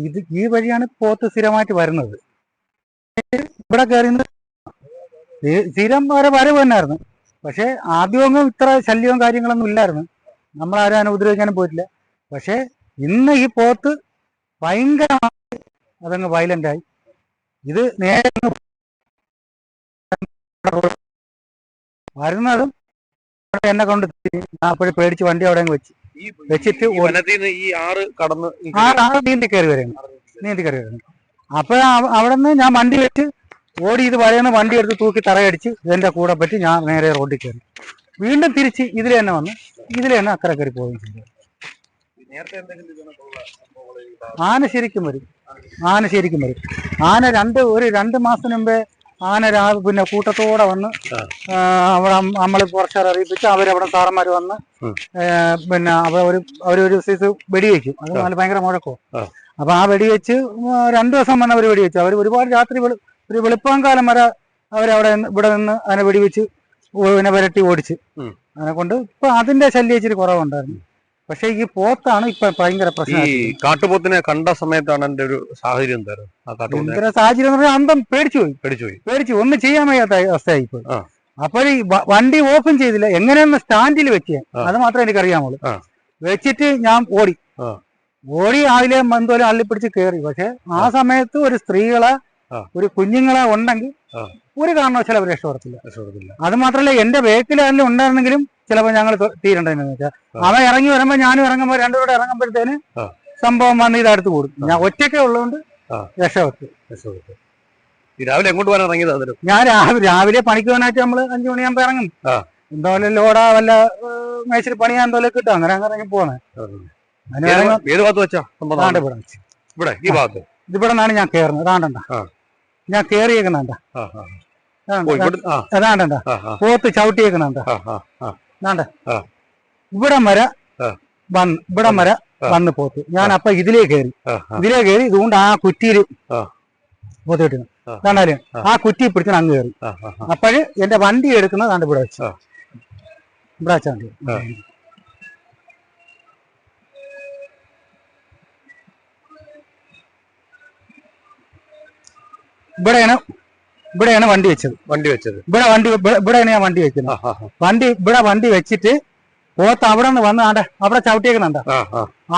ഇത് ഈ വഴിയാണ് പോത്ത് സ്ഥിരമായിട്ട് വരുന്നത്. ഇവിടെ കയറി സ്ഥിരം വരെ വരവ് തന്നെയായിരുന്നു. പക്ഷെ ആദ്യമൊന്നും ഇത്ര ശല്യവും കാര്യങ്ങളൊന്നും ഇല്ലായിരുന്നു. നമ്മളാരും അതിനെ ഉപദ്രവിക്കാനും പോയിട്ടില്ല. പക്ഷെ ഇന്ന് ഈ പോത്ത് ഭയങ്കരമായി അതങ്ങ് വയലന്റായി. ഇത് നേരെ വരുന്നതും എന്നെ കൊണ്ട് ഞാൻ അപ്പോഴും പേടിച്ച് വണ്ടി അവിടെ വെച്ചിട്ട് നീന്തി കയറി വരുന്നു. അപ്പൊ അവിടെ നിന്ന് ഞാൻ വണ്ടി വെച്ച് ഓടി ഇത് വരയുന്ന വണ്ടി എടുത്ത് തൂക്കി തറയടിച്ച് ഇതിന്റെ കൂടെ പറ്റി ഞാൻ നേരെ റോഡിൽ കയറി. വീണ്ടും തിരിച്ച് ഇതിൽ തന്നെ വന്ന് ഇതിൽ തന്നെ അക്കരെ കയറി പോവുകയും ചെയ്തു. ആന ശരിക്കും വരും. ആന ഒരു 2 മാസത്തിന് മുമ്പേ ആന പിന്നെ കൂട്ടത്തോടെ വന്ന് അവിടെ നമ്മൾ കുറച്ചേറെ അറിയിപ്പിച്ച് അവരവിടെ സാറന്മാർ വന്ന് പിന്നെ അവരൊരു സൈസ് വെടിവെക്കും. അത് നല്ല ഭയങ്കര മുഴക്കോ. അപ്പൊ ആ വെടിവെച്ച് 2 ദിവസം വന്ന് അവർ വെടിവെച്ചു. അവർ ഒരുപാട് രാത്രി ഒരു വെളുപ്പാങ്കാലം വരെ ഇവിടെ നിന്ന് അതിനെ വെടിവെച്ച് പിന്നെ വിരട്ടി ഓടിച്ച്. അതിനെ കൊണ്ട് ഇപ്പൊ അതിന്റെ ശല്യം ഇച്ചിരി കുറവുണ്ടായിരുന്നു. പക്ഷെ ഈ പോത്താണ് ഇപ്പൊ ഭയങ്കര പ്രശ്നം. ഈ കാട്ടുപോത്തിനെ കണ്ട സമയത്താണ് എന്റെ ഒരു സാഹചര്യം സാഹചര്യം എന്ന് പറഞ്ഞാൽ അന്തം പേടിച്ചു ഒന്നും ചെയ്യാൻ വയ്യാത്ത അവസ്ഥയായിപ്പോയി. അപ്പോൾ ഈ വണ്ടി ഓപ്പൺ ചെയ്തില്ല. എങ്ങനെയൊന്ന് സ്റ്റാൻഡിൽ വെക്കുക അത് മാത്രമേ എനിക്കറിയാമുള്ളൂ. വെച്ചിട്ട് ഞാൻ ഓടി അതിലെ എന്തോലും അള്ളിപ്പിടിച്ച് കയറി. പക്ഷെ ആ സമയത്ത് ഒരു സ്ത്രീകളെ ഒരു കുഞ്ഞുങ്ങളെ ഉണ്ടെങ്കിൽ ഒരു കാരണവശാലും അവർ രക്ഷപ്പെടത്തില്ല. അത് മാത്രമല്ല എന്റെ ബേക്കിൽ അതിൽ ഉണ്ടായിരുന്നെങ്കിലും ചിലപ്പോൾ ഞങ്ങൾ തീരണ്ടെന്ന് വെച്ചാൽ അവൻ ഇറങ്ങി വരുമ്പോ ഞാനും ഇറങ്ങുമ്പോ രണ്ടുപേരും ഇറങ്ങുമ്പോഴത്തേന് സംഭവം വന്ന് ഇതടുത്ത് കൂടും. ഞാൻ ഒറ്റയ്ക്കേ ഉള്ളതുകൊണ്ട് രക്ഷപ്പെട്ടു. രാവിലെ എങ്ങോട്ട് പോകാൻ ഇറങ്ങിയത്? ഞാൻ രാവിലെ പണിക്ക് പോകാനായിട്ട് നമ്മള് 5 മണിയാകുമ്പോ ഇറങ്ങും. എന്തോലും ലോഡാ വല്ല മേശിരി പണിയാ എന്തോലും കിട്ടും. അങ്ങനെ ഇറങ്ങി പോണേ. ഇവിടെ നിന്നാണ് ഞാൻ കയറുന്നത്. അതാണ്ടണ്ട ഞാൻ കയറിയേക്കുന്നുണ്ട. അതാണ്ടണ്ട പോത്ത് ചവിട്ടിയേക്കുന്നുണ്ട. ഇവിടം വരെ വന്ന് പോത്ത്. ഞാൻ അപ്പൊ ഇതിലേ കയറി ഇതുകൊണ്ട് ആ കുറ്റിയിൽ പോത്ത് കിട്ടുന്നു. കണ്ടാലും ആ കുറ്റി പിടിച്ച് അങ്ങ് കയറി. അപ്പോഴ് എന്റെ വണ്ടി എടുക്കുന്നത് കണ്ട് ഇവിടെ വെച്ച് വണ്ടി ഇവിടെയാണ് വണ്ടി വെച്ചത്. ഇവിടെയാണ് ഞാൻ വണ്ടി വെക്കുന്നത്. വണ്ടി വെച്ചിട്ട് പോത്ത് അവിടെ നിന്ന് വന്ന് അവിടെ ചവിട്ടിയേക്കുന്നുണ്ട്.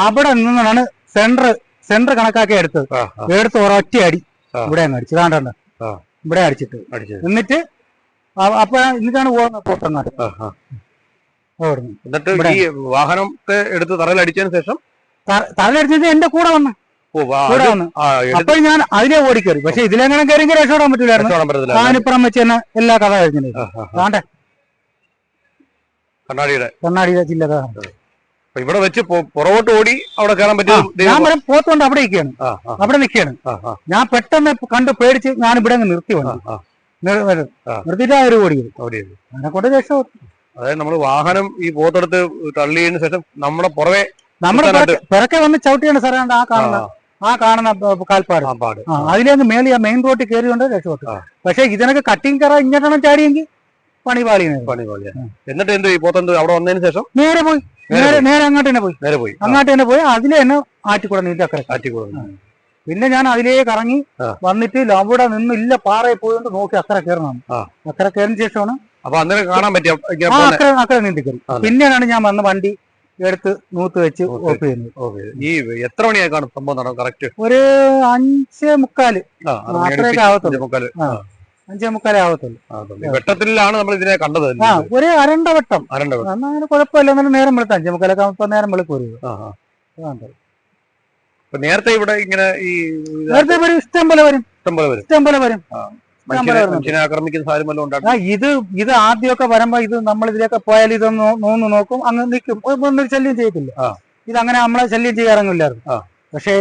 അവിടെ നിന്നാണ് സെന്റർ കണക്കാക്കി എടുത്ത് ഒരൊറ്റ അടി ഇവിടെ അങ്ങ് അടിച്ചു. കാണ്ടണ്ട ഇവിടെ അടിച്ചിട്ട് എന്നിട്ടാണ് പോകുന്നത് പോത്തങ്ങാട്ട്. വാഹനത്തെ എടുത്ത് തറയിലടിച്ചതിന് ശേഷം തറയിലടിച്ചത് എന്റെ കൂടെ വന്ന് അപ്പോൾ ഞാൻ അതിലെ ഓടിക്കറി. പക്ഷെ ഇതിലെങ്ങനെ കയറി രക്ഷപ്പെടാൻ പറ്റില്ലായിരുന്നു. കാനിപ്പുറം വെച്ച് തന്നെ എല്ലാ കഥ കഴിഞ്ഞിട്ടുണ്ട്. കണ്ണാടിയുടെ ജില്ല ഇവിടെ വെച്ച് പുറകോട്ട് ഓടി അവിടെ കയറാൻ പറ്റും. ഞാൻ പോത്തോണ്ട് അവിടെ നിൽക്കുകയാണ്. ഞാൻ പെട്ടെന്ന് കണ്ട് പേടിച്ച് ഞാൻ ഇവിടെ നിർത്തി നിർത്തിയിട്ട് അവർ ഓടിയത്. അതിനെ കൊണ്ട് രക്ഷപ്പെട്ടു. അതായത് നമ്മള് വാഹനം ഈ പോത്തെടുത്ത് തള്ളിയതിനു ശേഷം നമ്മുടെ പിറക്കെ വന്ന് ചവിട്ടിയാണ് സാറേ ആ കാണുന്ന കാൽപ്പാട്. അതിലേക്ക് മേലെ ആ മെയിൻ റോഡിൽ കയറിയോണ്ട് രക്ഷപ്പെട്ടു. പക്ഷെ ഇതിനൊക്കെ കട്ടിങ് കയറാൻ ഇങ്ങോട്ടാണ് ചാടിയെങ്കിൽ പണിപാളി. എന്നിട്ട് എന്ത് പോത്തെന്ത് അവിടെ വന്നതിന് ശേഷം നേരെ അങ്ങോട്ട് തന്നെ പോയി അതിലെ തന്നെ ആറ്റിക്കൂടെ നീട്ടി അക്കരെ. പിന്നെ ഞാൻ അതിലേക്ക് ഇറങ്ങി വന്നിട്ട് അവിടെ നിന്ന് ഇല്ല പാറയിൽ പോയോണ്ട് നോക്കി അക്കരെ കയറണം. അക്കരെ കയറിന് ശേഷമാണ് അക്കരെ നീന്തിക്കറി. പിന്നെയാണ് ഞാൻ വന്ന വണ്ടി എടുത്ത് നൂത്ത് വെച്ച് ഓഫ് ചെയ്യുന്നത്. ഈ എത്ര മണിയായി കാണും സംഭവം? കറക്റ്റ് ഒരു 5:45 അത്രയൊക്കെ ആവത്തുള്ളൂ. 5:45 ആവത്തുള്ളൂ. വെട്ടത്തിലാണ് നമ്മൾ ഇതിനെ കണ്ടത്. ഒരു അരണ്ട വട്ടം അങ്ങനെ കുഴപ്പമില്ല. എന്നാലും നേരം വെളുത്ത 5:45 ആകുമ്പോ നേരം വെളുക്കും. നേരത്തെ ഇവിടെ ഇങ്ങനെ ഈ നേരത്തെ ഇഷ്ടം പോലെ വരും. ഇത് ആദ്യമൊക്കെ വരുമ്പോ ഇത് നമ്മൾ ഇതിലേക്ക് പോയാൽ ഇതൊന്ന് നോക്കും, അങ്ങ് നിൽക്കും, ഒന്നും ശല്യം ചെയ്യത്തില്ല. ഇതങ്ങനെ നമ്മളെ ശല്യം ചെയ്യാറങ്ങില്ലായിരുന്നു. പക്ഷെ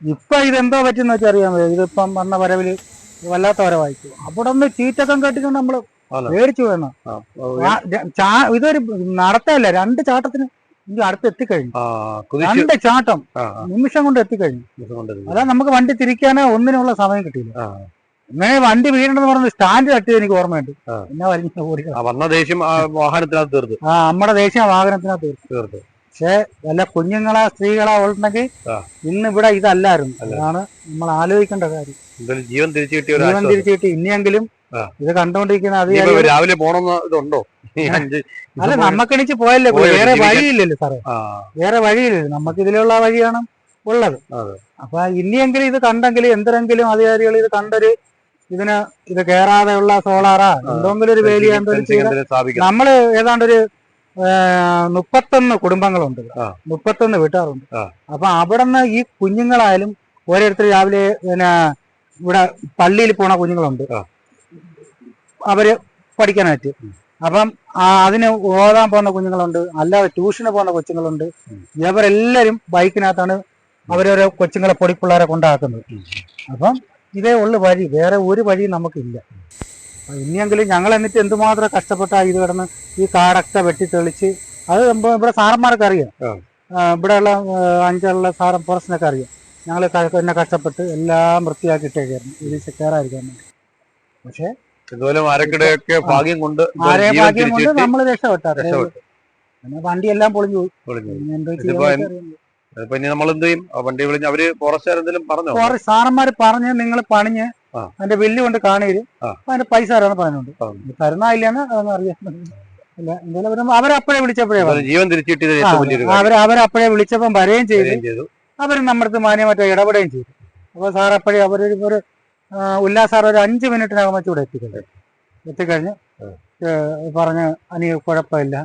ഇപ്പൊ ഇതെന്തോ പറ്റുന്ന വെച്ചാൽ അറിയാൻ വയ്യ. ഇതിപ്പം വന്ന വരവില് വല്ലാത്ത വരവായിക്കും. അവിടെ ഒന്ന് ചീറ്റക്കം കെട്ടിക്കൊണ്ട് നമ്മള് പേടിച്ചു വേണം. ഇതൊരു നടത്തല്ല, 2 ചാട്ടത്തിന് അടുത്ത് എത്തിക്കഴിഞ്ഞു. 2 ചാട്ടം നിമിഷം കൊണ്ട് എത്തിക്കഴിഞ്ഞു. അതാ നമുക്ക് വണ്ടി തിരിക്കാനോ ഒന്നിനുള്ള സമയം കിട്ടിയില്ല. അങ്ങനെ വണ്ടി വീഴണ്ടെന്ന് പറഞ്ഞ് സ്റ്റാൻഡ് തട്ടിയത് എനിക്ക് ഓർമ്മയുണ്ട്. പിന്നെ വലിയ ഓടിക്കണം. നമ്മുടെ ദേശീയ വാഹനത്തിനകത്ത് തീർത്തു. പക്ഷെ വല്ല കുഞ്ഞുങ്ങളെ സ്ത്രീകളെ ഉണ്ടെങ്കിൽ ആ. ഇന്ന് ഇവിടെ ഇതല്ലായിരുന്നു. അതാണ് നമ്മൾ ആലോചിക്കേണ്ട കാര്യം. എന്തായാലും ജീവൻ തിരിച്ചു കിട്ടിയ ഒരു ജീവൻ ആശ്വാസം. തിരിച്ചു കിട്ടി. ഇനിയെങ്കിലും ആ. ഇത് കണ്ടോണ്ടിരിക്കുന്ന ഇനിയിപ്പോ രാവിലെ പോണെന്ന് ഇതുണ്ടോ? അല്ല, നമ്മക്കെണിച്ച് പോയല്ലേ പോയി. വേറെ വഴിയില്ലല്ലോ സാറേ, വേറെ വഴിയില്ലല്ലോ. നമുക്ക് ഇതിലുള്ള വഴിയാണ് ഉള്ളത്. അപ്പൊ ഇനിയെങ്കിലും ഇത് കണ്ടെങ്കിൽ എന്തെങ്കിലും അധികാരികൾ ഇത് കണ്ടൊരു ഇത് കേറാതെയുള്ള സോളാറാ എന്തെങ്കിലും ഒരു വേലി നമ്മള് ഏതാണ്ടൊരു 31 കുടുംബങ്ങളുണ്ട്, 31 വീട്ടുകാരുണ്ട്. അപ്പൊ അവിടെ നിന്ന് ഈ കുഞ്ഞുങ്ങളായാലും ഓരോരുത്തർ രാവിലെ പിന്നെ ഇവിടെ പള്ളിയിൽ പോണ കുഞ്ഞുങ്ങളുണ്ട്, അവര് പഠിക്കാനായിട്ട്. അപ്പം അതിന് ഓതാൻ പോകുന്ന കുഞ്ഞുങ്ങളുണ്ട്, അല്ലാതെ ട്യൂഷന് പോകുന്ന കൊച്ചുങ്ങളുണ്ട്. ഇവരെല്ലാരും ബൈക്കിനകത്താണ് അവരോരോ കൊച്ചുങ്ങളെ പൊടിപ്പിള്ളേരെ കൊണ്ടാക്കുന്നത്. അപ്പം ഇതേ ഉള്ളു വഴി, വേറെ ഒരു വഴി നമുക്കില്ല. ഇനിയെങ്കിലും ഞങ്ങൾ എന്നിട്ട് എന്തുമാത്രം കഷ്ടപ്പെട്ടാ ഇത് കിടന്ന് ഈ കാടൊക്കെ വെട്ടി തെളിച്ച്, അത് ഇവിടെ സാറന്മാർക്ക് അറിയാം, ഇവിടെയുള്ള അഞ്ചുള്ള സാറൻ ഫോറസ്റ്റിനൊക്കെ അറിയാം. ഞങ്ങൾ എന്നെ കഷ്ടപ്പെട്ട് എല്ലാം വൃത്തിയാക്കിയിട്ടേക്കായിരുന്നു ഇത് കയറാതിരിക്കാൻ വേണ്ടി. പക്ഷെ ഭാഗ്യം കൊണ്ട് നമ്മൾ രക്ഷപ്പെട്ടാറ്. പിന്നെ വണ്ടിയെല്ലാം പൊളിഞ്ഞു പോയി. സാറന്മാര് പറഞ്ഞ് നിങ്ങൾ പണിഞ്ഞ് അതിന്റെ ബില്ല് കൊണ്ട് കാണീര്, അതിന്റെ പൈസ ആരാന്ന് പറഞ്ഞുണ്ട്. തരുന്നില്ലെന്ന് അതൊന്നും അറിയാൻ ഇല്ല. എന്തായാലും അവരപ്പോഴേ വിളിച്ചപ്പോഴേ അവരപ്പോഴേ വിളിച്ചപ്പം വരികയും ചെയ്തു. അവർ നമ്മുടെ അടുത്ത് മാന്യമായിട്ട് ഇടപെടുകയും ചെയ്തു. അപ്പൊ സാറപ്പോഴേ അവരൊരു ഉല്ലാസാർ ഒരു 5 മിനിറ്റിനകം വെച്ച് ഇവിടെ എത്തിക്കഴിഞ്ഞ് പറഞ്ഞ് അനി കുഴപ്പമില്ല,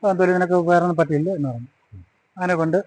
എന്തായാലും ഇതിനൊക്കെ വേറെ പറ്റില്ല എന്ന് പറഞ്ഞു. അതിനെ കൊണ്ട്